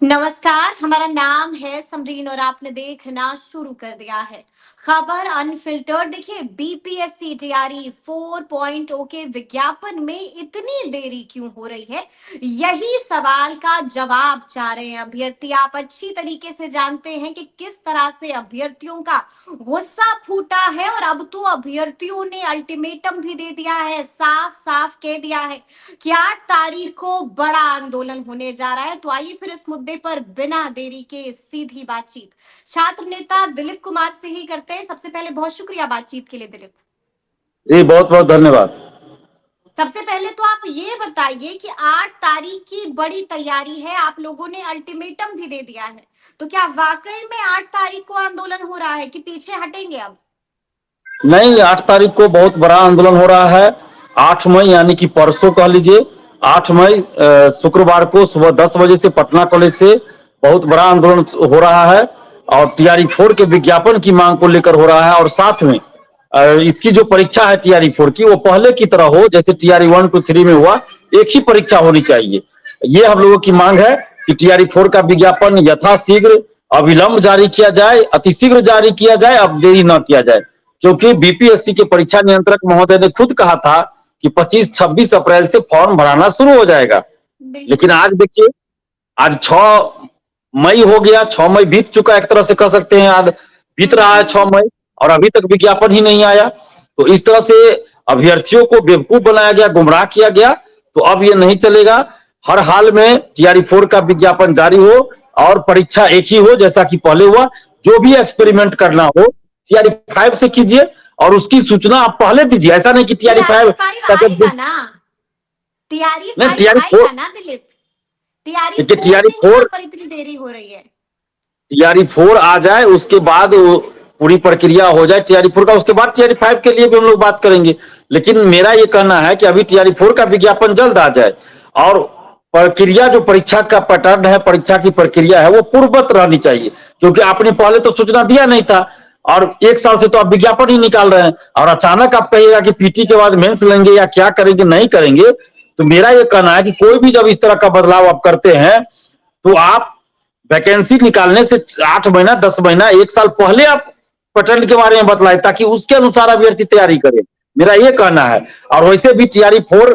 नमस्कार, हमारा नाम है समरीन और आपने देखना शुरू कर दिया है। खबर अनफिल्टर्ड। देखिए, बीपीएससी तैयारी 4.0 के विज्ञापन में इतनी देरी क्यों हो रही है? यही सवाल का जवाब चाह रहे हैं अभ्यर्थी। आप अच्छी तरीके से जानते हैं कि किस तरह से अभ्यर्थियों का गुस्सा फूटा है और अब तो अभ्यर्थियों ने अल्टीमेटम भी दे दिया है, साफ साफ कह दिया है कि 8 तारीख को बड़ा आंदोलन होने जा रहा है। तो आइए फिर इस मुद्दे पर बिना देरी के सीधी बातचीत छात्र नेता दिलीप कुमार से ही करते हैं। सबसे पहले बहुत शुक्रिया बातचीत के लिए दिलीप। जी बहुत बहुत धन्यवाद। सबसे पहले तो आप ये बताइए कि 8 तारीख की बड़ी तैयारी है, आप लोगों ने अल्टीमेटम भी दे दिया है, तो क्या वाकई में 8 तारीख को आंदोलन हो रहा है कि पीछे हटेंगे अब? नहीं, 8 तारीख को बहुत बड़ा आंदोलन हो रहा है। 8 मई यानी कि परसों कह लीजिए। 8 मई शुक्रवार को सुबह 10 बजे से पटना कॉलेज से बहुत बड़ा आंदोलन हो रहा है और टीआरई 4 के विज्ञापन की मांग को लेकर हो रहा है। और साथ में इसकी जो परीक्षा है टीआरई 4 की, वो पहले की तरह हो जैसे टीआरई 1 to 3 में हुआ, एक ही परीक्षा होनी चाहिए। ये हम लोगों की मांग है कि टीआरई 4 का विज्ञापन यथाशीघ्र अविलंब जारी किया जाए, अतिशीघ्र जारी किया जाए, अब देरी न किया जाए। क्योंकि बीपीएससी के परीक्षा नियंत्रक महोदय ने खुद कहा था कि 25-26 अप्रैल से फॉर्म भराना शुरू हो जाएगा। लेकिन आज देखिए, आज 6 मई हो गया, 6 मई बीत चुका, एक तरह से कह सकते हैं आज बीत रहा है 6 मई, और अभी तक विज्ञापन ही नहीं आया। तो इस तरह से अभ्यर्थियों को बेवकूफ बनाया गया, गुमराह किया गया। तो अब ये नहीं चलेगा। हर हाल में टीआरई 4 का विज्ञापन जारी हो और परीक्षा एक ही हो जैसा कि पहले हुआ। जो भी एक्सपेरिमेंट करना हो टीआरई 5 से कीजिए और उसकी सूचना आप पहले दीजिए। ऐसा नहीं कि टीआरई 5 आएगा ना, टीआरई 5 टीआरई 4 आएगा ना दिलीप? टीआरई देखिए, 4 टीआरई में 4 यहाँ पर इतनी देरी हो रही है। टीआरई 4 आ जाए, उसके बाद पूरी प्रक्रिया हो जाए टीआरई 4 का, उसके बाद टीआरई 5 के लिए भी हम लोग बात करेंगे। लेकिन मेरा ये कहना है कि अभी टीआरई 4 का विज्ञापन जल्द आ जाए और प्रक्रिया जो परीक्षा का पैटर्न है, परीक्षा की प्रक्रिया है, वो पूर्ववत रहनी चाहिए। क्योंकि आपने पहले तो सूचना दिया नहीं था और 1 साल से तो आप विज्ञापन ही निकाल रहे हैं और अचानक आप कहिएगा कि पीटी के बाद मेंस लेंगे या क्या करेंगे, नहीं करेंगे। तो मेरा ये कहना है कि कोई भी जब इस तरह का बदलाव आप करते हैं तो आप वैकेंसी निकालने से 8 महीना, 10 महीना, 1 साल पहले आप पैटर्न के बारे में बतलाए ताकि उसके अनुसार अभ्यर्थी तैयारी करे। मेरा ये कहना है। और वैसे भी टीआरई 4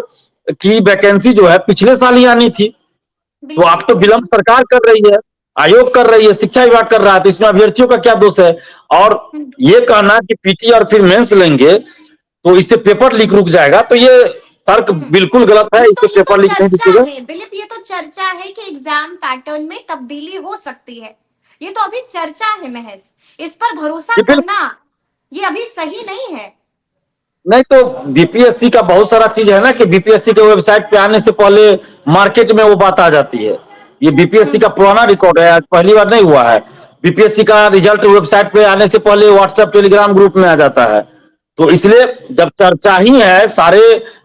की वैकेंसी जो है पिछले साल ही आनी थी, तो आप तो विलंब सरकार कर रही है, आयोग कर रही है, शिक्षा विभाग कर रहा है, तो इसमें अभ्यर्थियों का क्या दोष है? और ये कहना कि पीटी और फिर मेंस लेंगे तो इससे पेपर लीक रुक जाएगा, तो ये तर्क बिल्कुल गलत है। इससे ये तो पेपर लीक नहीं चर्चा रुकेगा। है दिलीप, ये तो चर्चा है कि एग्जाम पैटर्न में तब्दीली हो सकती है। ये तो अभी चर्चा है महज, इस पर भरोसा करना ये अभी सही नहीं है। नहीं तो बीपीएससी का बहुत सारा चीज है ना कि बीपीएससी के वेबसाइट पे आने से पहले मार्केट में वो बात आ जाती है। ये बीपीएससी का पुराना रिकॉर्ड है, आज पहली बार नहीं हुआ है। बीपीएससी का रिजल्ट वेबसाइट पे आने से पहले व्हाट्सएप टेलीग्राम ग्रुप में आ जाता है। तो इसलिए जब चर्चा ही है, सारे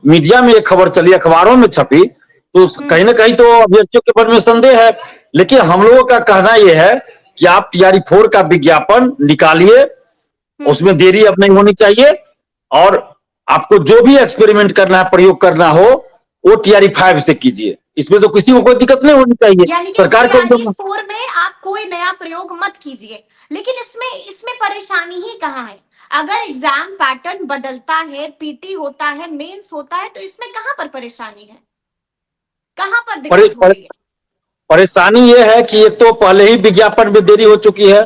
मीडिया में ये खबर चली, अखबारों में छपी, तो कहीं ना कहीं तो अभ्यर्थियों के मन में संदेह है। लेकिन हम लोगों का कहना यह है कि आप टीआरई 4 का विज्ञापन निकालिए, उसमें देरी अब नहीं होनी चाहिए। और आपको जो भी एक्सपेरिमेंट करना है, प्रयोग करना हो, वो टीआरई 5 से कीजिए। इसमें तो किसी को कोई दिक्कत नहीं होनी चाहिए। यानी कि सरकार को टीआरई 4 में आप कोई नया प्रयोग मत कीजिए। लेकिन इसमें इसमें परेशानी ही कहाँ है? अगर एग्जाम पैटर्न बदलता है, पीटी होता है, मेंस होता है, तो इसमें कहाँ पर परेशानी है? कहाँ पर दिक्कत हो रही है? परेशानी ये है कि एक तो पहले ही विज्ञापन में देरी हो चुकी है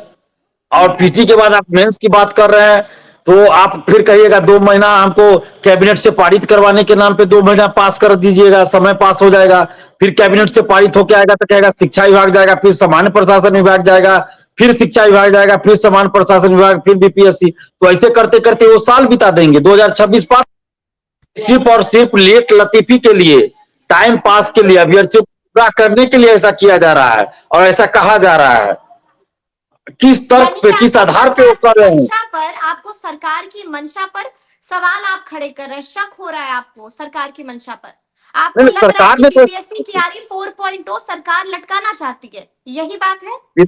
और पीटी के बाद आप मेंस की बात कर रहे हैं, तो आप फिर कहिएगा 2 महीना हमको कैबिनेट से पारित करवाने के नाम पे 2 महीना पास कर दीजिएगा, समय पास हो जाएगा। फिर कैबिनेट से पारित होकर आएगा तो कहेगा शिक्षा विभाग जाएगा, फिर सामान्य प्रशासन विभाग जाएगा, फिर शिक्षा विभाग जाएगा, फिर सामान्य प्रशासन विभाग, फिर बीपीएससी। तो ऐसे करते करते वो साल बिता देंगे। 2026 पास सिर्फ और सिर्फ लेट लतीफी के लिए, टाइम पास के लिए, अभ्यर्थियों को पूरा करने के लिए ऐसा किया जा रहा है और ऐसा कहा जा रहा है। किस तर्क पे, किस आधार पे वो कर रहे हैं? आपको सरकार की मंशा पर सवाल आप खड़े कर रहे हैं, शक हो रहा है आपको सरकार की मंशा पर? आपको लग रहा है सरकार कि ने तो बीपीएससी टीआरई 4.0 सरकार लटकाना चाहती है, यही बात है?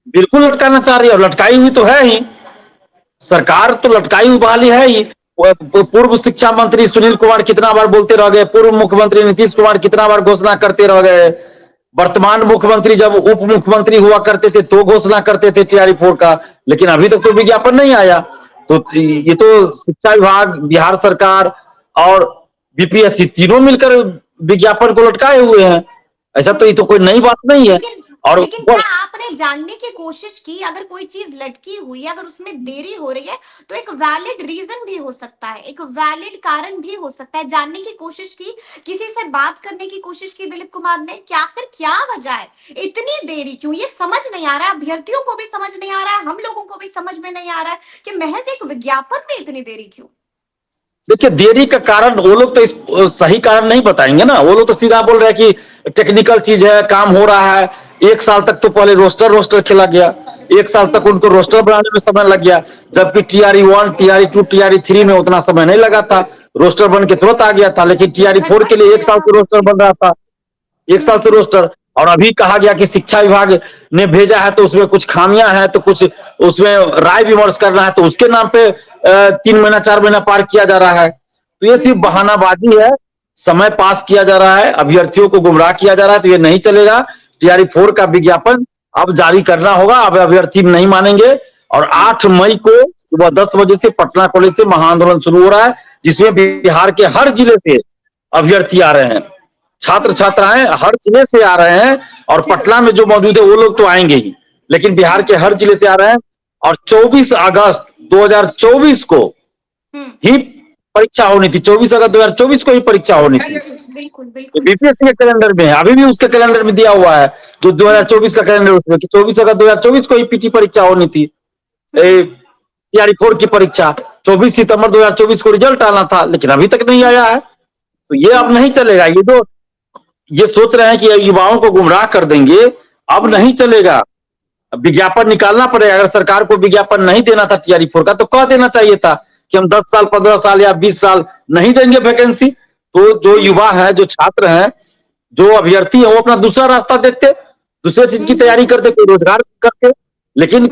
बिल्कुल लटकाना चाह रही है और लटकाई हुई तो है ही। सरकार तो लटकाई हुई वाली है ही। पूर्व शिक्षा मंत्री सुनील कुमार कितना बार बोलते रह गए, पूर्व मुख्यमंत्री नीतीश कुमार कितना बार घोषणा करते रह गए वर्तमान मुख्यमंत्री जब उप मुख्यमंत्री हुआ करते थे तो घोषणा करते थे टीआरई 4 का, लेकिन अभी तक तो विज्ञापन नहीं आया। तो ये तो शिक्षा विभाग, बिहार सरकार और बीपीएससी तीनों मिलकर विज्ञापन को लटकाए हुए हैं। ऐसा तो ये तो कोई नई बात नहीं है। लेकिन और लेकिन क्या आपने जानने की कोशिश की, अगर कोई चीज लटकी हुई है, अगर उसमें देरी हो रही है, तो एक वैलिड रीजन भी हो सकता है, एक वैलिड कारण भी हो सकता है। जानने की कोशिश की, किसी से बात करने की कोशिश की दिलीप कुमार ने कि आखिर क्या वजह है, इतनी देरी क्यों? ये समझ नहीं आ रहा है, अभ्यर्थियों को भी समझ नहीं आ रहा है, हम लोगों को भी समझ में नहीं आ रहा है कि महज एक विज्ञापन में इतनी देरी क्यों? देखिए, देरी का कारण वो लोग तो सही कारण नहीं बताएंगे ना। वो लोग तो सीधा बोल रहे हैं कि टेक्निकल चीज है, काम हो रहा है। 1 साल तक तो पहले रोस्टर खेला गया, 1 साल तक उनको रोस्टर बनाने में समय लग गया, जबकि टीआरई 1, टीआरई 2, टीआरई 3 में उतना समय नहीं लगा था। रोस्टर बन के तुरंत आ गया था, लेकिन टीआरई 4 के लिए 1 साल से रोस्टर बन रहा था, 1 साल से रोस्टर। और अभी कहा गया कि शिक्षा विभाग ने भेजा है तो उसमें कुछ खामियां हैं, तो कुछ उसमें राय विमर्श करना है, तो उसके नाम पे 3 महीना 4 महीना पार किया जा रहा है। तो ये सिर्फ बहानाबाजी है, समय पास किया जा रहा है, अभ्यर्थियों को गुमराह किया जा रहा है। तो ये नहीं चलेगा। टीआरई 4 का विज्ञापन अब जारी करना होगा। अब अभ्यर्थी नहीं मानेंगे। और 8 मई को सुबह 10 बजे से पटना कॉलेज से महाआंदोलन शुरू हो रहा है, जिसमें बिहार के हर जिले से अभ्यर्थी आ रहे हैं, छात्र छात्राएं हर जिले से आ रहे हैं। और पटना में जो मौजूद है वो लोग तो आएंगे ही, लेकिन बिहार के हर जिले से आ रहे हैं। और 24 अगस्त 2024 को ही परीक्षा होनी थी, 24 अगस्त 2024 को ही परीक्षा होनी थी। बिल्कुल बीपीएससी के कैलेंडर में है, अभी भी उसके कैलेंडर में दिया हुआ है, जो 2024 का कैलेंडर, उसमें कि 24 अगस्त 2024 को ही पीटी परीक्षा होनी थी, टीआरई 4 की परीक्षा। 24 सितंबर 2024 को रिजल्ट आना था, लेकिन अभी तक नहीं आया है। तो ये अब नहीं चलेगा। ये सोच रहे हैं कि युवाओं को गुमराह कर देंगे, अब नहीं चलेगा। विज्ञापन निकालना पड़ेगा। अगर सरकार को विज्ञापन नहीं देना था टीआरई 4 का, तो कह देना चाहिए था कि हम 10 साल 15 साल या 20 साल नहीं देंगे वैकेंसी। तो जो युवा है, जो छात्र हैं, जो अभ्यर्थी है, वो अपना दूसरा रास्ता देखते, दूसरे चीज की तैयारी करते, कोई रोजगार करते। लेकिन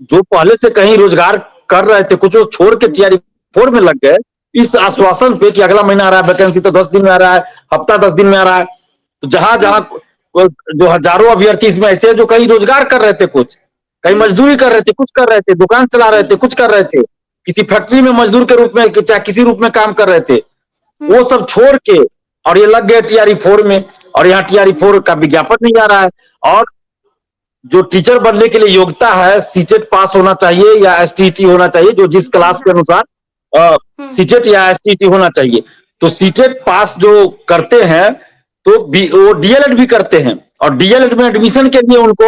जो पहले से कहीं रोजगार कर रहे थे, कुछ वो छोड़ के टीआरई 4 में लग गए, इस आश्वासन पे कि अगला महीना आ रहा है, वैकेंसी तो 10 दिन में आ रहा है, हफ्ता 10 दिन में आ रहा है। तो जहां जहां जो हजारों अभ्यर्थी इसमें ऐसे हैं जो कहीं रोजगार कर रहे थे, कुछ कहीं मजदूरी कर रहे थे, कुछ कर रहे थे, दुकान चला रहे थे, कुछ कर रहे थे, किसी फैक्ट्री में मजदूर के रूप में, चाहे किसी रूप में काम कर रहे थे, वो सब छोड़ के और ये लग गए टीआरई 4 में। और यहाँ टीआरई 4 का विज्ञापन नहीं आ रहा है। और जो टीचर बनने के लिए योग्यता है, सीटेट पास होना चाहिए या एसटीईटी होना चाहिए, जो जिस क्लास के अनुसार सीटेट या एसटीईटी होना चाहिए। तो सीटेट पास जो करते हैं तो वो डीएलएड भी करते हैं, और डीएलएड में एडमिशन के लिए उनको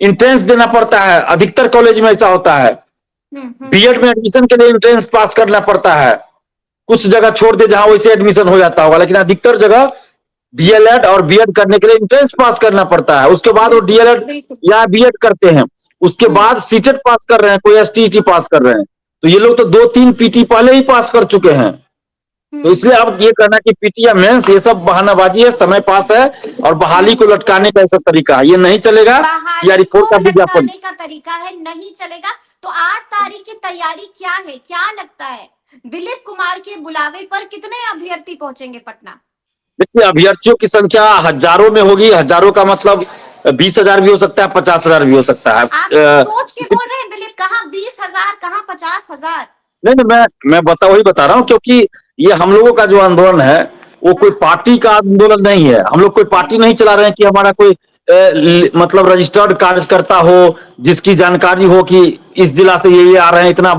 एंट्रेंस देना पड़ता है। अधिकतर कॉलेज में ऐसा होता है। बीएड में एडमिशन के लिए एंट्रेंस पास करना पड़ता है। कुछ जगह छोड़ दे जहां वैसे एडमिशन हो जाता होगा, लेकिन अधिकतर जगह डीएलएड और बीएड करने के लिए एंट्रेंस पास करना पड़ता है। उसके बाद वो डीएलएड या बीएड करते हैं, उसके बाद सीटेट पास कर रहे हैं, कोई एसटीईटी पास कर रहे हैं। तो ये लोग तो 2-3 पीटी पहले ही पास कर चुके हैं। तो इसलिए अब ये कहना कि पीटी या मेंस, ये सब बहानाबाजी है, समय पास है, और बहाली को लटकाने का ऐसा तरीका है, ये नहीं चलेगा। टीआरई 4 का विज्ञापन का तरीका है, नहीं चलेगा। तो 8 तारीख की तैयारी क्या है, क्या लगता है दिलीप कुमार के बुलावे पर कितने अभ्यर्थी पहुंचेंगे पटना? देखिए, अभ्यर्थियों की संख्या हजारों में होगी। हजारों का मतलब 20,000 भी हो सकता है, 50,000 भी हो सकता है। आप सोच के बोल रहे हैं दिलीप, कहाँ 20,000, कहाँ 50,000? नहीं, मैं वही बता रहा हूँ, क्योंकि ये हम लोगों का जो आंदोलन है वो कोई पार्टी का आंदोलन नहीं है। हम लोग कोई पार्टी नहीं चला रहे हैं कि हमारा कोई मतलब रजिस्टर्ड कार्यकर्ता हो, जिसकी जानकारी हो कि इस जिला से ये आ रहे हैं, इतना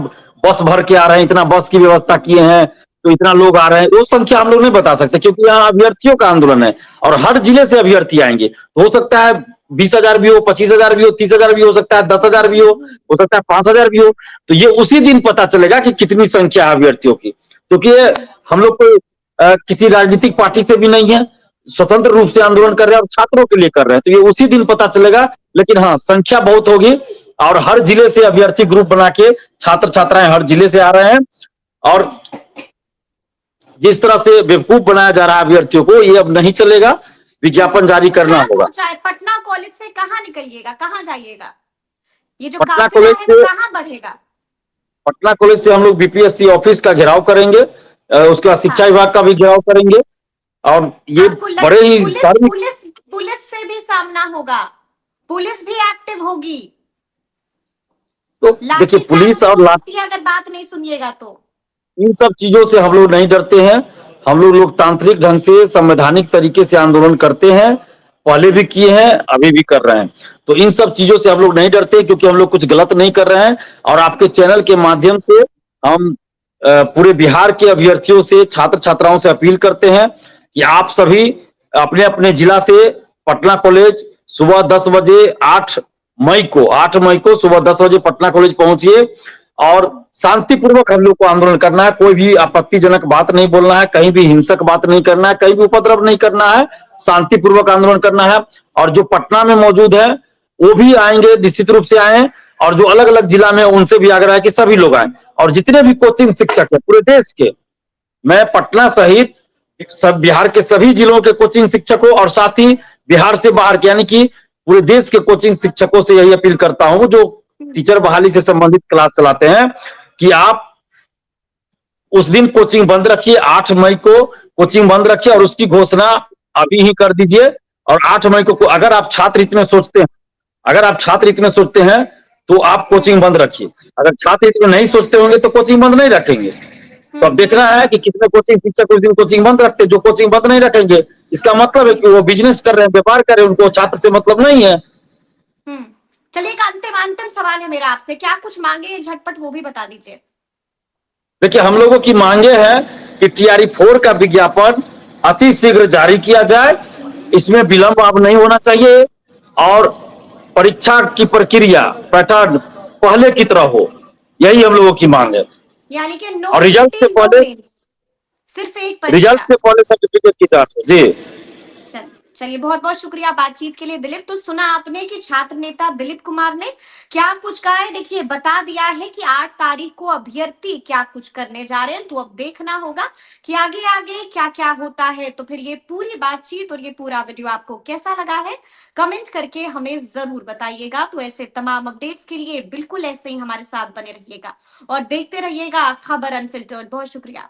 बस भर के आ रहे हैं, इतना बस की व्यवस्था किए हैं, तो इतना लोग आ रहे हैं। वो संख्या हम लोग नहीं बता सकते, क्योंकि यहाँ अभ्यर्थियों का आंदोलन है और हर जिले से अभ्यर्थी आएंगे। तो हो सकता है 20,000 भी हो, 25,000 भी हो, 30,000 भी हो सकता है, 10,000 भी हो सकता है 5,000 भी हो। तो ये उसी दिन पता चलेगा कि कितनी संख्या है अभ्यर्थियों की, क्योंकि हम लोग कोई किसी राजनीतिक पार्टी से भी नहीं है, स्वतंत्र रूप से आंदोलन कर रहे हैं और छात्रों के लिए कर रहे हैं। तो ये उसी दिन पता चलेगा। लेकिन हाँ, संख्या बहुत होगी, और हर जिले से अभ्यर्थी ग्रुप बना के छात्र छात्राएं हर जिले से आ रहे हैं। और जिस तरह से बेवकूफ बनाया जा रहा है अभ्यर्थियों को, ये अब नहीं चलेगा। विज्ञापन जारी करना होगा। पटना कॉलेज से कहाँ निकलिएगा, कहाँ जाइएगा? ये जो पटना काफिला कॉलेज है से कहाँ बढ़ेगा? पटना कॉलेज से हम लोग बीपीएससी ऑफिस का घेराव करेंगे, उसके बाद शिक्षा विभाग का भी घेराव करेंगे। और ये बड़े ही सार्वजनिक, पुलिस से भी सामना होगा, पुलिस भी एक्टिव होगी, तो देखिए लाठीचार्ज पुलिस भी और हो ला सकती है अगर बात नहीं सुनिएगा तो। इन सब चीजों से हम लोग नहीं डरते हैं। हम लोग लोकतांत्रिक ढंग से संवैधानिक तरीके से आंदोलन करते हैं, पहले भी किए हैं, अभी भी कर रहे हैं। तो इन सब चीजों से हम लोग नहीं डरते, क्योंकि हम लोग कुछ गलत नहीं कर रहे हैं। और आपके चैनल के माध्यम से हम पूरे बिहार के अभ्यर्थियों से, छात्र छात्राओं से अपील करते हैं कि आप सभी अपने अपने जिला से पटना कॉलेज सुबह 10 बजे 8 मई को सुबह 10 बजे पटना कॉलेज पहुंचिए। और शांतिपूर्वक हम लोग को आंदोलन करना है, कोई भी आपत्तिजनक बात नहीं बोलना है, कहीं भी हिंसक बात नहीं करना है, कहीं भी उपद्रव नहीं करना है, शांतिपूर्वक आंदोलन करना है। और जो पटना में मौजूद है वो भी आएंगे, निश्चित रूप से आए। और जो अलग अलग जिला में, उनसे भी आग्रह है कि सभी लोग आए। और जितने भी कोचिंग शिक्षक है पूरे देश के, मैं पटना सहित सब बिहार के सभी जिलों के कोचिंग शिक्षकों और साथ ही बिहार से बाहर के, यानी कि पूरे देश के कोचिंग शिक्षकों से यही अपील करता हूं जो टीचर बहाली से संबंधित क्लास चलाते हैं, कि आप उस दिन कोचिंग बंद रखिए। 8 मई को कोचिंग बंद रखिए और उसकी घोषणा अभी ही कर दीजिए। और 8 मई को अगर आप छात्र हित में सोचते हैं, अगर आप छात्र हित में सोचते हैं तो आप कोचिंग बंद रखिए। अगर छात्र हित में नहीं सोचते होंगे तो कोचिंग बंद नहीं रखेंगे। तो अब देखना है कि कितने कोचिंग शिक्षक उस दिन कोचिंग बंद रखते हैं। जो कोचिंग बंद नहीं रखेंगे, इसका मतलब है कि वो बिजनेस कर रहे हैं, व्यापार कर रहे हैं, उनको छात्र से मतलब नहीं है। चलिए, एक अंतिम अंतिम सवाल है मेरा आपसे, क्या कुछ मांगे झटपट वो भी बता दीजिए। देखिए हम लोगों की मांगे हैं कि TRE 4 का विज्ञापन अति शीघ्र जारी किया जाए, इसमें विलंब अब नहीं होना चाहिए। और परीक्षा की प्रक्रिया पैटर्न पहले की तरह हो, यही हम लोगों की मांग है। यानी कि नो और जीटी नो मेंस, सिर्फ एक रिजल्ट परीक्षा। से पहले सर्टिफिकेट की जांच हो जी। चलिए, बहुत बहुत शुक्रिया बातचीत के लिए दिलीप। तो सुना आपने कि छात्र नेता दिलीप कुमार ने क्या कुछ कहा है। देखिए, बता दिया है कि 8 तारीख को अभ्यर्थी क्या कुछ करने जा रहे हैं। तो अब देखना होगा कि आगे आगे क्या क्या होता है। तो फिर ये पूरी बातचीत और ये पूरा वीडियो आपको कैसा लगा है, कमेंट करके हमें जरूर बताइएगा। तो ऐसे तमाम अपडेट्स के लिए बिल्कुल ऐसे ही हमारे साथ बने रहिएगा और देखते रहिएगा खबर अनफिल्टर्ड। बहुत शुक्रिया।